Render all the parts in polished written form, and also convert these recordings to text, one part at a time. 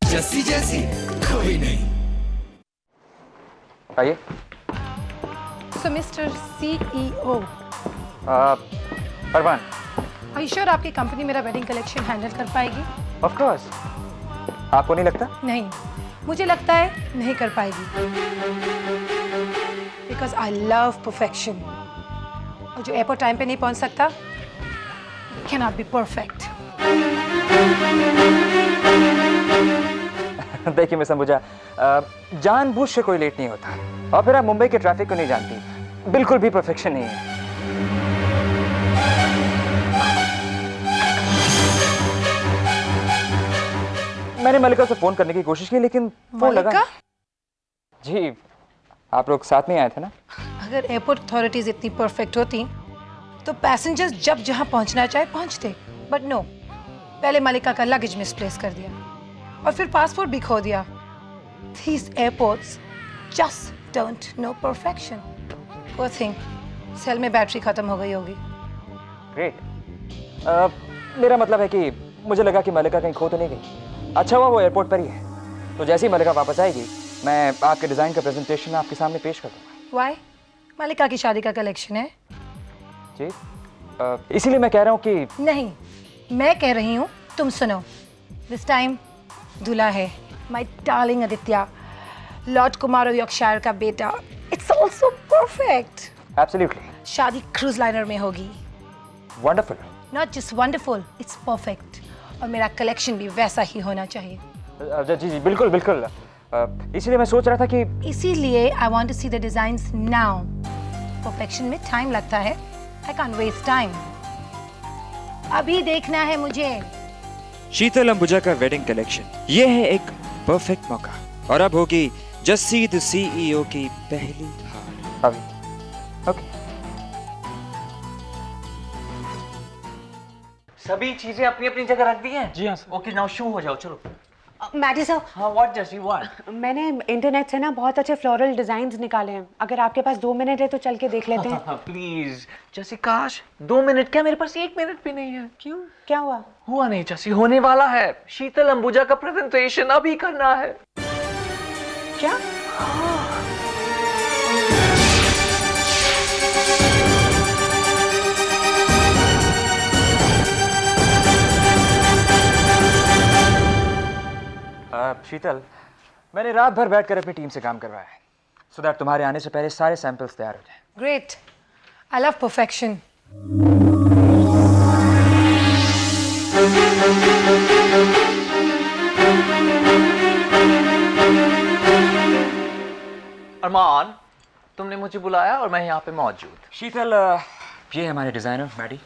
जस्सी जैसी कोई नहीं। आइए। So Mr. CEO, परवान। are you sure आपकी कंपनी मेरा वेडिंग कलेक्शन हैंडल कर पाएगी? Of course. आपको नहीं लगता? नहीं, मुझे लगता है नहीं कर पाएगी। Because I love perfection. और जो एयरपोर्ट टाइम पे नहीं पहुंच सकता, cannot be perfect. देखिए मिस अंबुजा, जानबूझ से कोई लेट नहीं होता। और फिर आप मुंबई के ट्रैफिक को नहीं जानती, बिल्कुल भी परफेक्शन नहीं है। मैंने मलिका से फोन करने की कोशिश की लेकिन फोन लगा मलिका? जी, आप लोग साथ में आए थे ना? अगर एयरपोर्ट अथॉरिटीज इतनी परफेक्ट होती तो पैसेंजर्स जब जहां पहुंचना चाहे पहुंचते, बट नो, पहले मलिका का लगेज मिसप्लेस कर दिया और फिर पासपोर्ट भी खो दिया। These airports just don't know perfection. Poor thing. Cell में बैटरी खत्म हो गई होगी। ग्रेट। मेरा मतलब है कि मुझे लगा कि मलिका कहीं खो तो नहीं गई। अच्छा हुआ वो एयरपोर्ट पर ही है। तो जैसे ही मलिका वापस आएगी, मैं आपके डिज़ाइन का प्रेजेंटेशन आपके सामने पेश कर दूंगा। Why? मलिका की शादी का कलेक्शन है। जी, इसीलिए मैं कह रहा हूँ कि नहीं, मैं कह रही हूँ, तुम सुनो। दिस टाइम दूल्हा है my darling Aditya, Lord Kumar of Yorkshire का बेटा। It's also perfect. एब्सोल्युटली। शादी क्रूज लाइनर में होगी। Wonderful. Not just wonderful, it's perfect. और मेरा कलेक्शन भी वैसा ही होना चाहिए। जी जी, बिल्कुल बिल्कुल। इसीलिए मैं सोच रहा था कि इसीलिए I want to see the designs now. Perfection में टाइम लगता है। I can't waste time. अभी देखना है मुझे। शीतल अंबुजा का वेडिंग कलेक्शन, ये है एक परफेक्ट मौका। और अब होगी जस्सी द सीईओ की पहली हार। अभी ओके। सभी चीजें अपनी अपनी जगह रख दी हैं? जी हाँ सर। ओके, नाउ शुरू हो जाओ, चलो। मैडी साहब, हाँ, व्हाट जैसी व्हाट? मैंने इंटरनेट से ना बहुत अच्छे फ्लोरल डिजाइन्स निकाले हैं। अगर आपके पास 2 मिनट है तो चल के देख लेते हैं। प्लीज जैसी, काश 2 मिनट क्या, मेरे पास 1 मिनट भी नहीं है। क्यों, क्या हुआ? हुआ नहीं जैसी, होने वाला है। शीतल अंबुजा का प्रेजेंटेशन अभी करना है। क्या? शीतल, मैंने रात भर बैठकर अपनी टीम से काम करवाया है, सो दैट तुम्हारे आने से पहले सारे सैंपल्स तैयार हो जाएं। Great. I love perfection. Armaan, तुमने मुझे बुलाया और मैं यहाँ पे मौजूद। शीतल, ये है हमारे designer Maddy.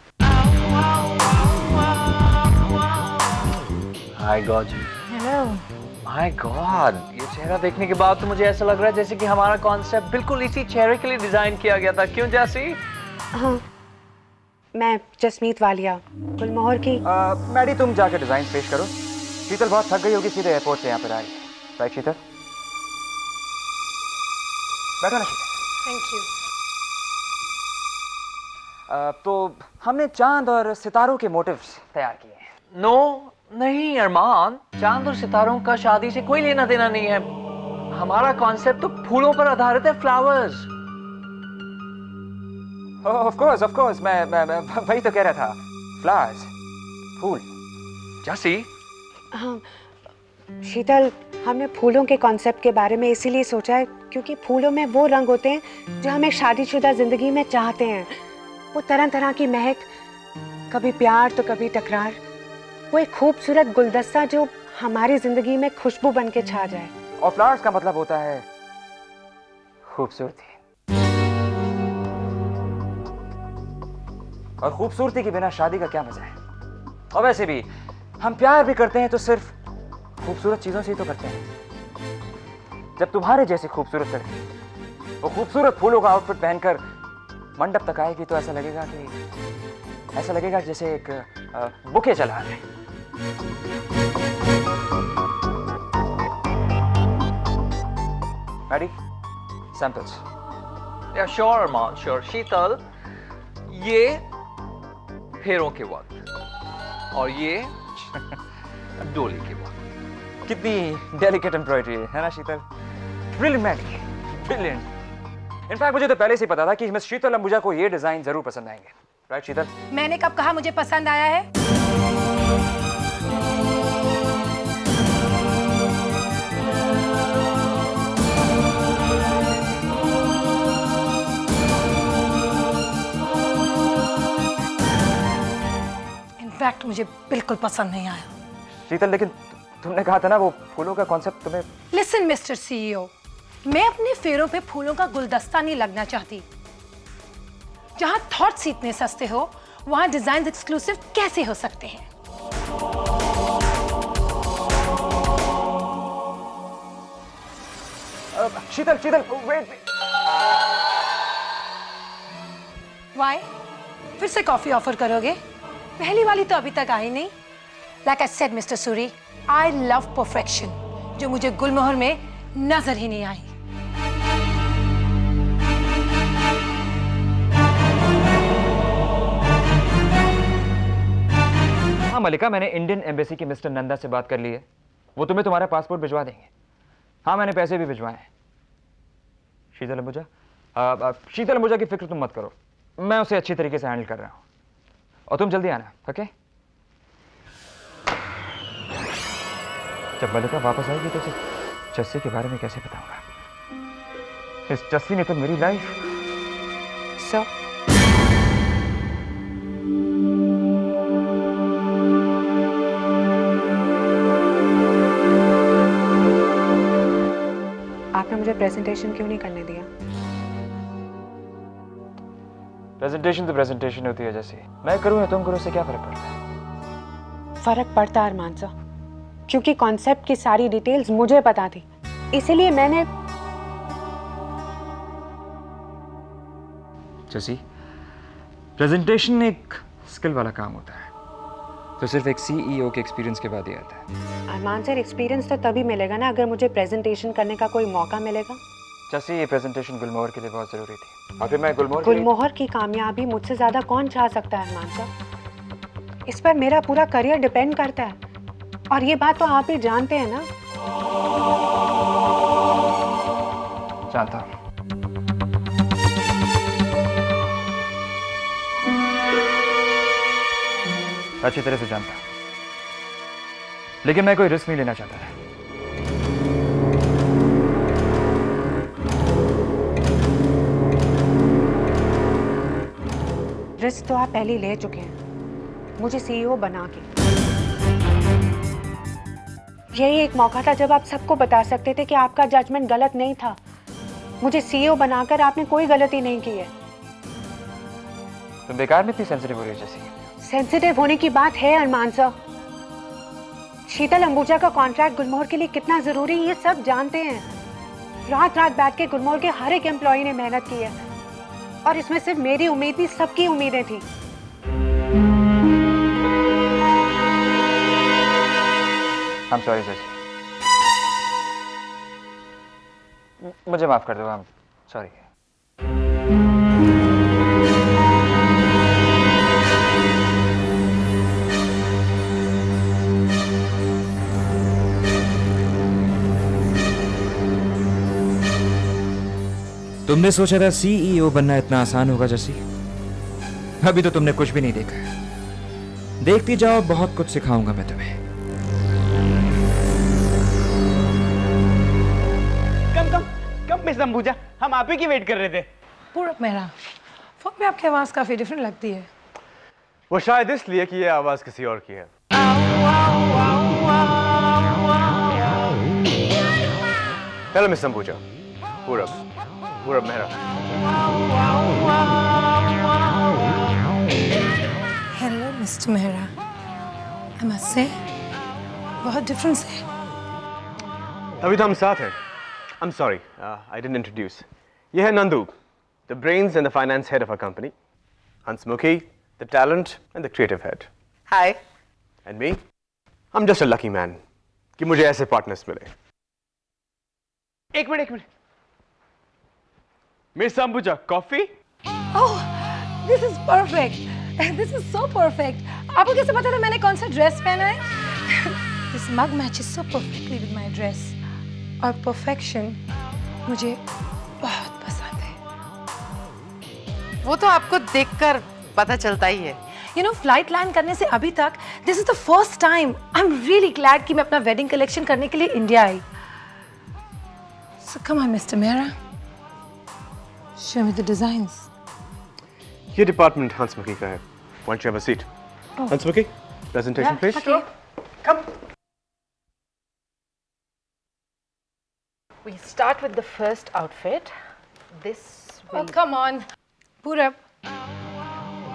Hi God. Hello. My God, ये चेहरा देखने के बाद तो मुझे ऐसा लग रहा है जैसे कि हमारा कॉन्सेप्ट बिल्कुल इसी चेहरे के लिए डिजाइन किया गया था। क्यों जैसी? हाँ, मैं जसमीत वालिया, गुलमोहर की। मैडी, तुम जाकर डिजाइन पेश करो। शीतल बहुत थक गई होगी, सीधे एयरपोर्ट से यहाँ पर आई। राइट शीतल? बैठो ना शीतल। Thank you. तो हमने चांद और सितारों के मोटिव्स तैयार किए हैं। नो, नहीं अरमान, चांद और सितारों का शादी से कोई लेना देना नहीं है। हमारा कॉन्सेप्ट तो फूलों पर आधारित है, फ्लावर्स। ऑफ कोर्स, मैं वही तो कह रहा था, फ्लावर्स, फूल। जैसी? हाँ शीतल, हमने फूलों के कॉन्सेप्ट के बारे में इसीलिए सोचा है क्योंकि फूलों में वो रंग होते हैं जो हमें शादीशुदा जिंदगी में चाहते हैं। वो तरह तरह की महक, कभी प्यार तो कभी टकरार। वो एक खूबसूरत गुलदस्ता जो हमारी जिंदगी में खुशबू बन के छा जाए। और फ्लावर्स का मतलब होता है खूबसूरती। और खूबसूरती के बिना शादी का क्या मजा है। और वैसे भी हम प्यार भी करते हैं तो सिर्फ खूबसूरत चीजों से ही तो करते हैं। जब तुम्हारे जैसे खूबसूरत लड़की वो खूबसूरत फूलों का आउटफिट पहनकर मंडप तक आएगी तो ऐसा लगेगा जैसे एक बुके चला रहे। Maddy, samples. या श्योर अरमान, श्योर। शीतल, ये फेरों के वक्त और ये डोली के वक्त। कितनी डेलिकेट एम्ब्रॉयडरी है ना Sheetal? Brilliant Maggie, brilliant. In fact मुझे तो पहले से ही पता था कि मिस शीतल अंबुजा को ये डिजाइन जरूर पसंद आएंगे। राइट शीतल? मैंने कब कहा मुझे पसंद आया है? इनफैक्ट मुझे बिल्कुल पसंद नहीं आया। शीतल लेकिन तुमने कहा था ना वो फूलों का कॉन्सेप्ट तुम्हें। लिसन मिस्टर सीईओ, मैं अपने फेरों पे फूलों का गुलदस्ता नहीं लगना चाहती। जहां थॉट्स इतने सस्ते हो वहां डिजाइन एक्सक्लूसिव कैसे हो सकते हैं? शीतल शीतल वेट। वाई? फिर से कॉफी ऑफर करोगे? पहली वाली तो अभी तक आई नहीं। Like I said mister Suri, I love perfection, जो मुझे गुलमोहर में नजर ही नहीं आई। हाँ मलिका, मैंने इंडियन एम्बेसी की मिस्टर नंदा से बात कर ली है। वो तुम्हें तुम्हारा पासपोर्ट भिजवा देंगे। हाँ मैंने पैसे भी भिजवाए हैं। शीतल अंबुजा की फिक्र तुम मत करो, मैं उसे अच्छी तरीके से हैंडल कर रहा हूँ। और तुम जल्दी आना, ओके? जब मलिका वापस आएगी तो उसे जस्सी के बारे में कैसे बताऊंगा? इस जस्सी ने तो मेरी लाइफ। सर, आपने मुझे प्रेजेंटेशन क्यों नहीं करने दिया? प्रेजेंटेशन तो प्रेजेंटेशन होती है जैसे, मैं करूं या तुम करो, उससे क्या फर्क पड़ता है? फर्क पड़ता है अरमान साहब, क्योंकि कॉन्सेप्ट की सारी डिटेल्स मुझे पता थी, इसीलिए मैंने। जैसी प्रेजेंटेशन एक स्किल वाला काम होता है, तो सिर्फ एक सीईओ के एक्सपीरियंस के बाद ही आता है। अरमान सर, एक्सपीरियंस तो तभी मिलेगा ना अगर मुझे प्रेजेंटेशन करने का कोई मौका मिलेगा। जैसे ये प्रेजेंटेशन गुलमोहर के लिए बहुत जरूरी थी, और फिर मैं गुलमोहर की कामयाबी मुझसे ज्यादा कौन चाह सकता है अरमान साहब? इस पर मेरा पूरा करियर डिपेंड करता है, और ये बात तो आप ही जानते हैं ना। जानता हूं। अच्छी तरह से जानता हूं, लेकिन मैं कोई रिस्क नहीं लेना चाहता था। रिस्क तो आप पहले ही ले चुके हैं, मुझे सीईओ बना के। यही एक मौका था जब आप सबको बता सकते थे कि आपका जजमेंट गलत नहीं था। मुझे सीईओ बनाकर आपने कोई गलती नहीं की है। तुम बेकार में इतनी सेंसिटिव हो रही है जैसी। सेंसिटिव होने की बात है अरमान सर। शीतल अंबुजा का कॉन्ट्रैक्ट गुलमोहर के लिए कितना जरूरी है ये सब जानते हैं। रात रात बैठ के गुलमोहर के हर एक एम्प्लॉय ने मेहनत की है, और इसमें सिर्फ मेरी उम्मीद नहीं, सबकी उम्मीदें थी। I'm sorry जैसी, मुझे माफ कर दो। I'm sorry। तुमने सोचा था सीईओ बनना इतना आसान होगा जैसी? अभी तो तुमने कुछ भी नहीं देखा है। देखती जाओ, बहुत कुछ सिखाऊंगा मैं तुम्हें। कम मिस अंबुजा, हम आप ही की वेट कर रहे थे। पूरब मेहरा, फोन में आपकी आवाज़ काफ़ी डिफरेंट लगती है। वो शायद इसलिए कि ये आवाज किसी और की है। Hello miss Ambuja. Purab Mehra. Hello mister Mehra, I must say बहुत डिफरेंस है। अभी तो हम साथ हैं। I'm sorry, I didn't introduce. ये है Nandu, the brains and the finance head of our company. Hansmukhi, the talent and the creative head. Hi. And me, I'm just a lucky man कि मुझे ऐसे partners मिले। एक minute. Miss Ambuja, coffee? Oh, this is perfect. This is so perfect. आपको कैसे पता था मैंने कौन सा ड्रेस पहना है? This mug matches so perfectly with my dress. और perfection मुझे बहुत पसंद है. वो तो आपको देखकर पता चलता ही है. You know, फ्लाइट लैंड करने से अभी तक this is the first time I am really glad कि मैं अपना वेडिंग कलेक्शन करने के लिए India I. So come on mister Mehra, show me the designs. ये डिपार्टमेंट हंसमुखी का है. Why don't you have a seat? हंसमुखी, presentation please. Okay. We start with the first outfit. This Oh, will come on. Purab.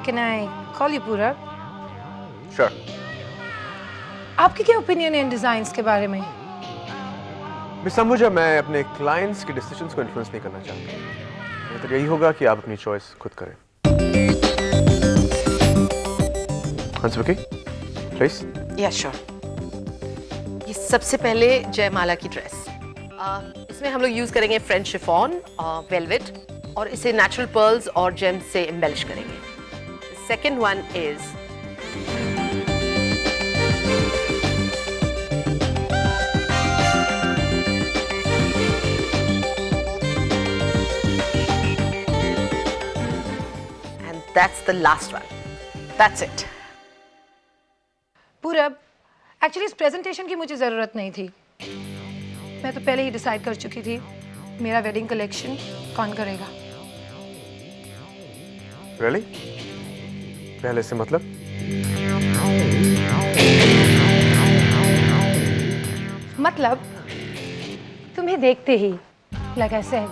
Can I call you Purab? Sure. आपकी क्या opinion है इन designs के बारे में? Miss Ambuja, मैं अपने क्लाइंट्स के decisions को इन्फ्लुएंस नहीं करना चाहता. बेहतर यही होगा कि आप अपनी चॉइस खुद करें. हंसमुखी, प्लीज. या श्योर. ये सबसे पहले जयमाला की ड्रेस. इसमें हम लोग यूज करेंगे फ्रेंच शिफॉन, वेलवेट, और इसे नेचुरल पर्ल्स और जेम्स से एम्बेलिश करेंगे. Second one is and that's the last one. That's it. पूरब, एक्चुअली इस प्रेजेंटेशन की मुझे ज़रूरत नहीं थी. मैं तो पहले ही डिसाइड कर चुकी थी मेरा वेडिंग कलेक्शन कौन करेगा. Really? पहले से मतलब? मतलब तुम्हें देखते ही, like I said,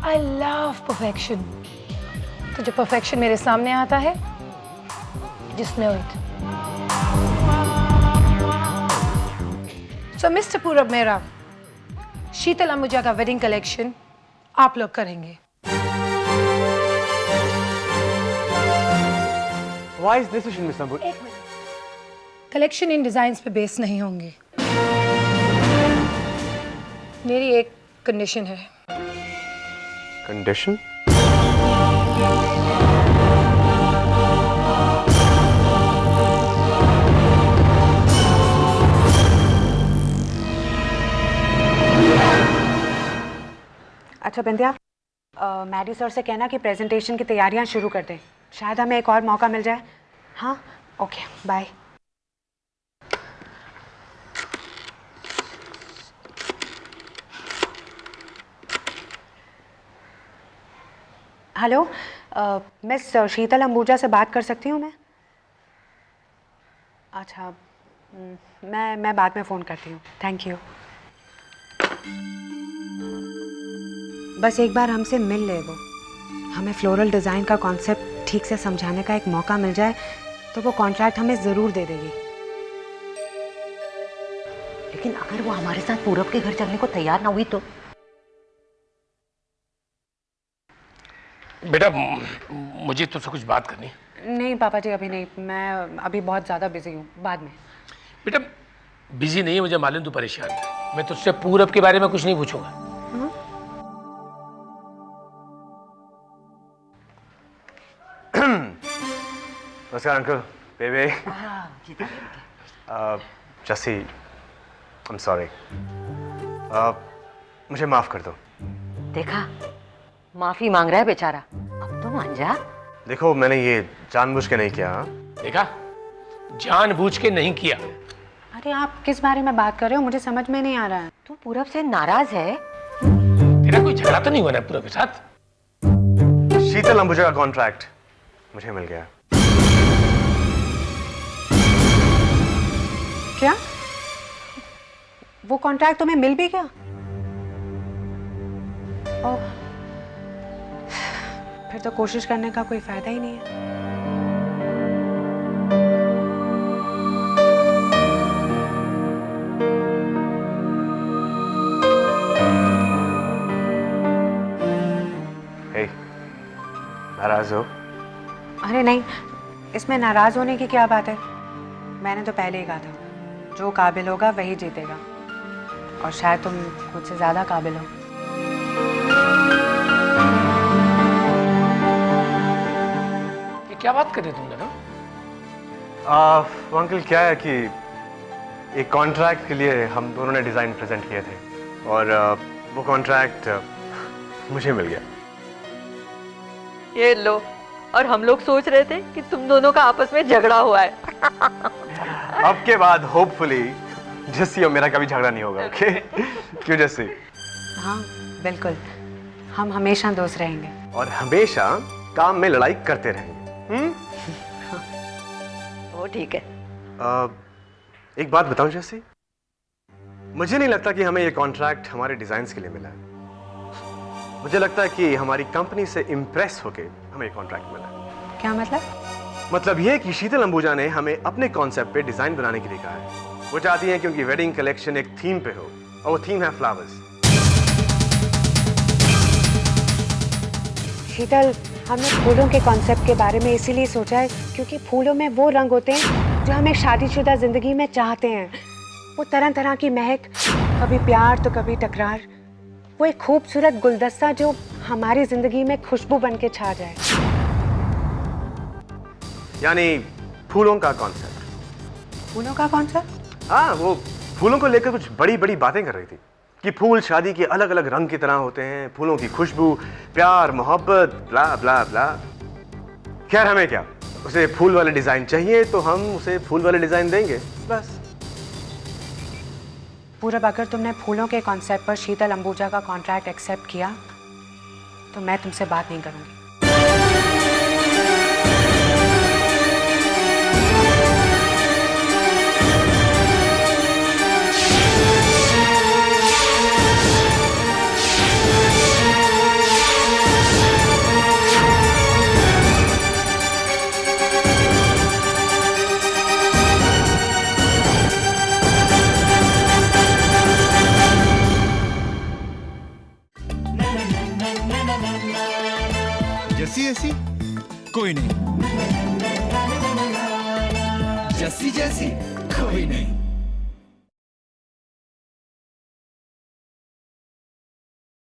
I love perfection. तो जब perfection मेरे सामने आता है, just know it. So Mr. पूरब मेरा, शीतल अंबुजा का वेडिंग कलेक्शन आप लोग करेंगे. Wise decision, Miss Ambuja. Collection in designs पे बेस नहीं होंगे. मेरी एक कंडीशन है. Condition? अच्छा बिंदिया, मैडी सर से कहना कि प्रेजेंटेशन की तैयारियां शुरू कर दें. शायद हमें एक और मौका मिल जाए. हाँ, ओके, बाय. हेलो, मिस शीतल अंबुजा से बात कर सकती हूँ मैं? अच्छा, मैं बाद में फ़ोन करती हूँ. Thank you. बस एक बार हमसे मिल ले वो. हमें फ्लोरल डिज़ाइन का कॉन्सेप्ट ठीक से समझाने का एक मौका मिल जाए तो वो कॉन्ट्रैक्ट हमें ज़रूर दे देगी. लेकिन अगर वो हमारे साथ पूरब के घर चलने को तैयार ना हुई तो? बेटा, मुझे तुझसे कुछ बात करनी. नहीं पापा जी, अभी नहीं. मैं अभी बहुत ज़्यादा बिजी हूँ. बाद में. बेटा, बिजी नहीं है, मुझे मालूम तू परेशान है. मैं तुझसे पूरब के बारे में कुछ नहीं पूछूंगा. नमस्कार अंकल, बेबे. जसी, आई एम सॉरी. मुझे माफ कर दो. देखा, माफी मांग रहा है बेचारा. अब तो मान जा. देखो, मैंने ये जानबूझ के नहीं किया. देखा, जानबूझ के नहीं किया. अरे आप किस बारे में बात कर रहे हो? मुझे समझ में नहीं आ रहा है. तू पूरब से नाराज है? तेरा कोई झगड़ा तो नहीं हुआ ना पूरब के साथ? शीतल अंबुजा का कॉन्ट्रैक्ट मुझे मिल गया. क्या? वो कॉन्ट्रैक्ट तुम्हें मिल भी गया? ओह, फिर तो कोशिश करने का कोई फायदा ही नहीं है. हे, नाराज हो? अरे नहीं, इसमें नाराज होने की क्या बात है? मैंने तो पहले ही कहा था, जो काबिल होगा वही जीतेगा. और शायद तुम मुझसे ज्यादा काबिल हो. ये क्या बात कर रहे तुम दोनों? वो अंकल क्या है कि एक कॉन्ट्रैक्ट के लिए हम दोनों ने डिज़ाइन प्रेजेंट किए थे और वो कॉन्ट्रैक्ट मुझे मिल गया। ये लो, और हम लोग सोच रहे थे कि तुम दोनों का आपस में झगड़ा हुआ है। अब के बाद होपफुली जस्सी और मेरा कभी झगड़ा नहीं होगा, ओके? क्यों जस्सी? हाँ बिल्कुल, हम हमेशा दोस्त रहेंगे। और हमेशा काम में लड़ाई करते रहेंगे। वो ठीक है। एक बात बताऊं जस्सी, मुझे नहीं लगता कि हमें ये कॉन्ट्रैक्ट हमारे डिजाइन्स के लिए मिला है। मुझे लगता है कि हमारी कंपनी से इम्प्रेस होके हमें ये कॉन्ट्रैक्ट मिला है। क्या मतलब? मतलब ये कि शीतल अंबुजा ने हमें अपने कॉन्सेप्ट पे डिजाइन बनाने के लिए कहा है। वो चाहती हैं कि उनकी वेडिंग कलेक्शन एक थीम पे हो, और वो थीम है फ्लावर्स। शीतल, हमने फूलों के कॉन्सेप्ट के बारे में इसीलिए सोचा है क्योंकि फूलों में वो रंग होते हैं जो हम एक शादीशुदा जिंदगी में चाहते हैं। वो तरह तरह की महक, कभी प्यार तो कभी टकरार। वो एक खूबसूरत गुलदस्ता जो हमारी जिंदगी में खुशबू बन के छा जाए। यानी फूलों का कॉन्सेप्ट। फूलों का कॉन्सेप्ट? हाँ, वो फूलों को लेकर कुछ बड़ी बड़ी बातें कर रही थी कि फूल शादी के अलग अलग रंग की तरह होते हैं, फूलों की खुशबू, प्यार, मोहब्बत, ब्ला ब्ला ब्ला। खैर, हमें क्या, उसे फूल वाले डिजाइन चाहिए तो हम उसे फूल वाले डिजाइन देंगे, बस। पूरब, अगर तुमने फूलों के कॉन्सेप्ट पर शीतल अंबुजा का कॉन्ट्रैक्ट एक्सेप्ट किया तो मैं तुमसे बात नहीं करूंगी। जस्सी ऐसी कोई नहीं, जस्सी जैसी कोई नहीं।